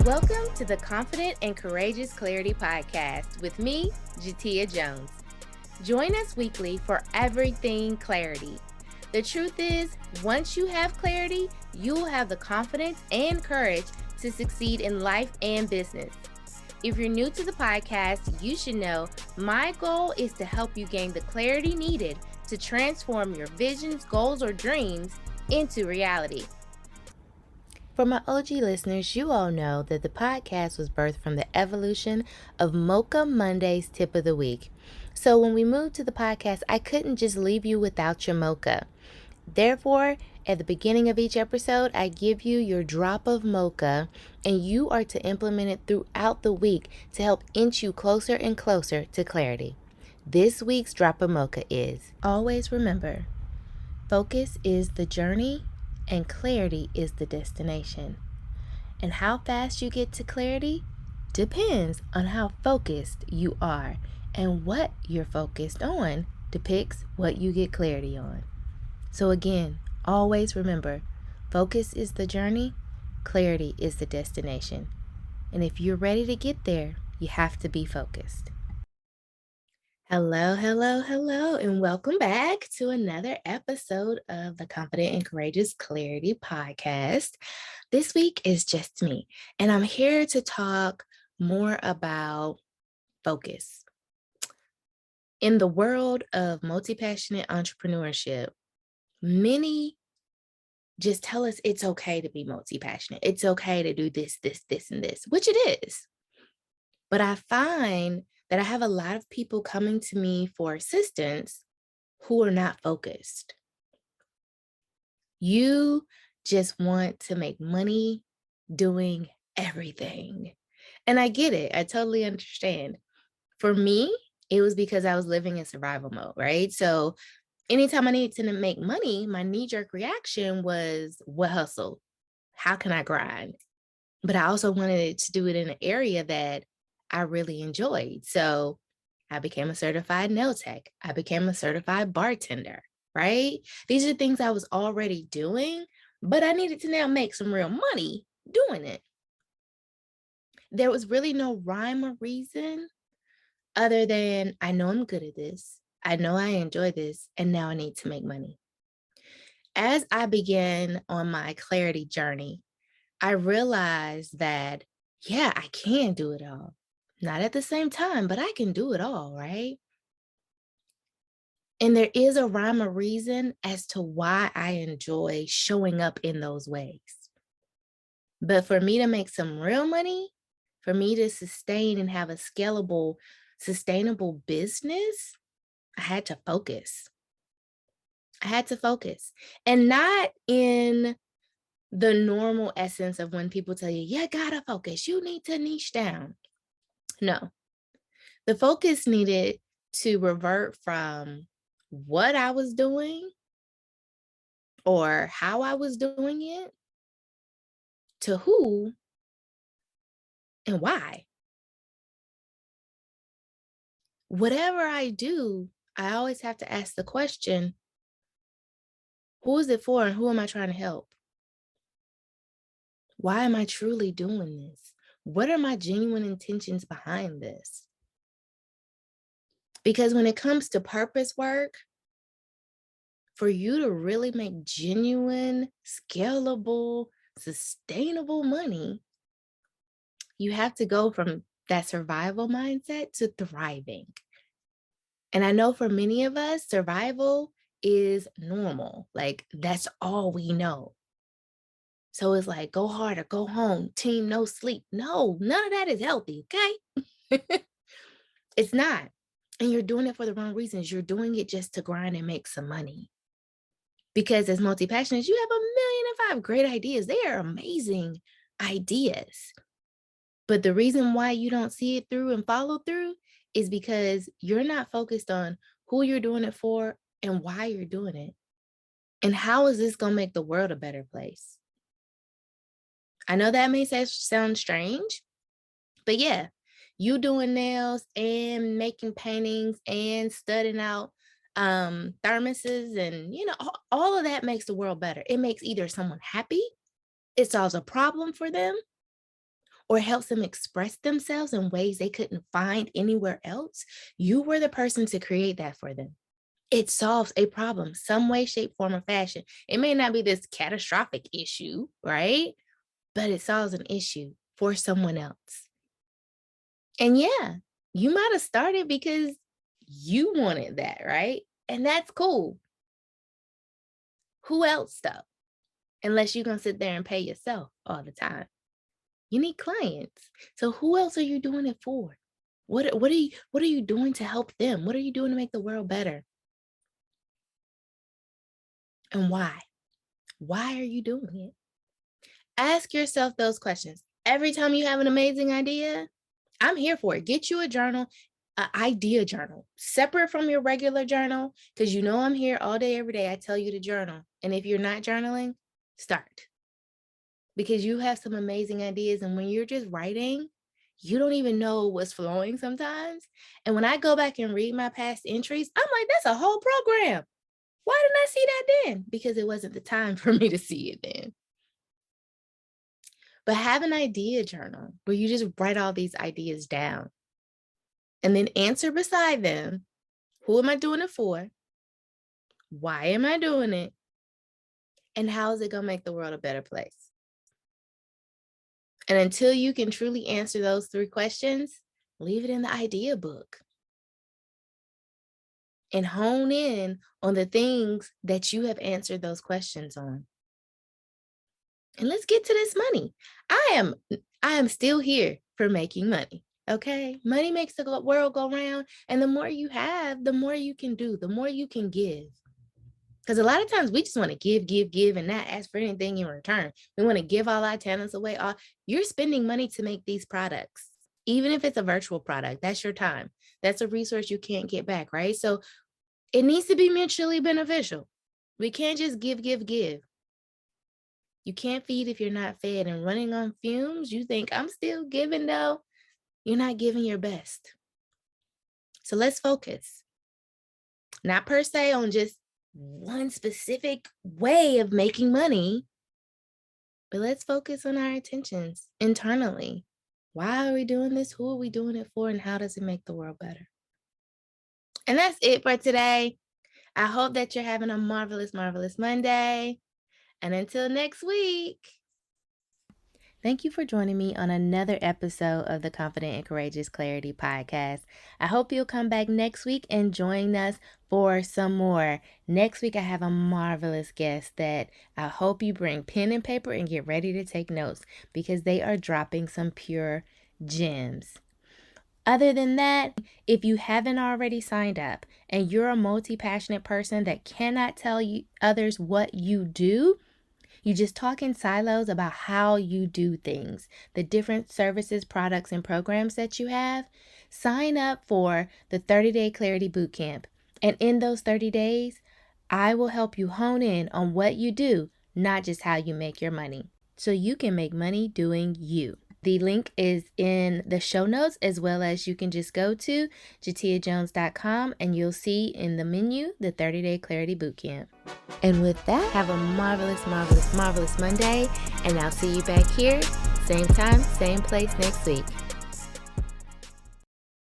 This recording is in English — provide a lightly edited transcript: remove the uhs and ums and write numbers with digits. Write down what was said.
Welcome to the Confident and Courageous Clarity Podcast with me, Jateya Jones. Join us weekly for everything clarity. The truth is, once you have clarity, you'll have the confidence and courage to succeed in life and business. If you're new to the podcast, you should know my goal is to help you gain the clarity needed to transform your visions, goals, or dreams into reality. For my OG listeners, you all know that the podcast was birthed from the evolution of Mocha Monday's Tip of the Week. So when we moved to the podcast, I couldn't just leave you without your mocha. Therefore, at the beginning of each episode, I give you your drop of mocha, and you are to implement it throughout the week to help inch you closer and closer to clarity. This week's drop of mocha is, always remember, focus is the journey and clarity is the destination. And how fast you get to clarity depends on how focused you are, and what you're focused on depicts what you get clarity on. So again, always remember, focus is the journey, clarity is the destination. And if you're ready to get there, you have to be focused. Hello, and welcome back to another episode of the Confident and Courageous Clarity Podcast. This week is just me, and I'm here to talk more about focus. In the world of multi-passionate entrepreneurship, many just tell us it's okay to be multi-passionate. It's okay to do this, and this, which it is. But I find that I have a lot of people coming to me for assistance who are not focused. You just want to make money doing everything. And I get it. I totally understand. For me, it was because I was living in survival mode, right? So anytime I needed to make money, my knee-jerk reaction was, what hustle? How can I grind? But I also wanted to do it in an area that I really enjoyed. So I became a certified nail tech. I became a certified bartender, right? These are things I was already doing, but I needed to now make some real money doing it. There was really no rhyme or reason other than I know I'm good at this. I know I enjoy this, and now I need to make money. As I began on my clarity journey, I realized that, yeah, I can do it all. Not at the same time, but I can do it all, right? And there is a rhyme or reason as to why I enjoy showing up in those ways. But for me to make some real money, for me to sustain and have a scalable, sustainable business, I had to focus. I had to focus. And not in the normal essence of when people tell you, you gotta focus, you need to niche down. No, the focus needed to revert from what I was doing or how I was doing it to who and why. Whatever I do, I always have to ask the question, who is it for and who am I trying to help? Why am I truly doing this? What are my genuine intentions behind this? Because when it comes to purpose work, for you to really make genuine, scalable, sustainable money, you have to go from that survival mindset to thriving. And I know for many of us, survival is normal. Like, that's all we know. So it's like, go hard or go home, team, no sleep. No, none of that is healthy, okay? It's not. And you're doing it for the wrong reasons. You're doing it just to grind and make some money. Because as multi-passionates, you have 1,000,005 great ideas. They are amazing ideas. But the reason why you don't see it through and follow through is because you're not focused on who you're doing it for and why you're doing it. And how is this going to make the world a better place? I know that may sound strange, but yeah, you doing nails and making paintings and studying out thermoses and, all of that makes the world better. It makes either someone happy, it solves a problem for them, or helps them express themselves in ways they couldn't find anywhere else, you were the person to create that for them. It solves a problem, some way, shape, form, or fashion. It may not be this catastrophic issue, right? But it solves an issue for someone else. And yeah, you might have started because you wanted that, right? And that's cool. Who else though? Unless you're gonna sit there and pay yourself all the time. You need clients. So who else are you doing it for? What are you doing to help them? What are you doing to make the world better? And why? Why are you doing it? Ask yourself those questions. Every time you have an amazing idea, I'm here for it. Get you a journal, an idea journal, separate from your regular journal, because you know I'm here all day, every day. I tell you to journal. And if you're not journaling, start. Because you have some amazing ideas. And when you're just writing, you don't even know what's flowing sometimes. And when I go back and read my past entries, I'm like, that's a whole program. Why didn't I see that then? Because it wasn't the time for me to see it then. But have an idea journal where you just write all these ideas down and then answer beside them, who am I doing it for? Why am I doing it? And how is it going to make the world a better place? And until you can truly answer those 3 questions, leave it in the idea book and hone in on the things that you have answered those questions on. And let's get to this money. I am still here for making money. Okay. Money makes the world go round. And the more you have, the more you can do, the more you can give. Because a lot of times we just want to give, and not ask for anything in return. We want to give all our talents away. You're spending money to make these products. Even if it's a virtual product, that's your time. That's a resource you can't get back, right? So it needs to be mutually beneficial. We can't just give. You can't feed if you're not fed, and running on fumes, you think I'm still giving though. You're not giving your best. So let's focus. Not per se on just one specific way of making money, but let's focus on our intentions internally. Why are we doing this? Who are we doing it for? And how does it make the world better? And that's it for today. I hope that you're having a marvelous, marvelous Monday. And until next week. Thank you for joining me on another episode of the Confident and Courageous Clarity Podcast. I hope you'll come back next week and join us for some more. Next week, I have a marvelous guest that I hope you bring pen and paper and get ready to take notes because they are dropping some pure gems. Other than that, if you haven't already signed up and you're a multi-passionate person that cannot tell others what you do, you just talk in silos about how you do things, the different services, products, and programs that you have. Sign up for the 30-Day Clarity Bootcamp. And in those 30 days, I will help you hone in on what you do, not just how you make your money, so you can make money doing you. The link is in the show notes, as well as you can just go to jateyajones.com and you'll see in the menu the 30-Day Clarity Bootcamp. And with that, have a marvelous, marvelous, marvelous Monday, and I'll see you back here, same time, same place next week.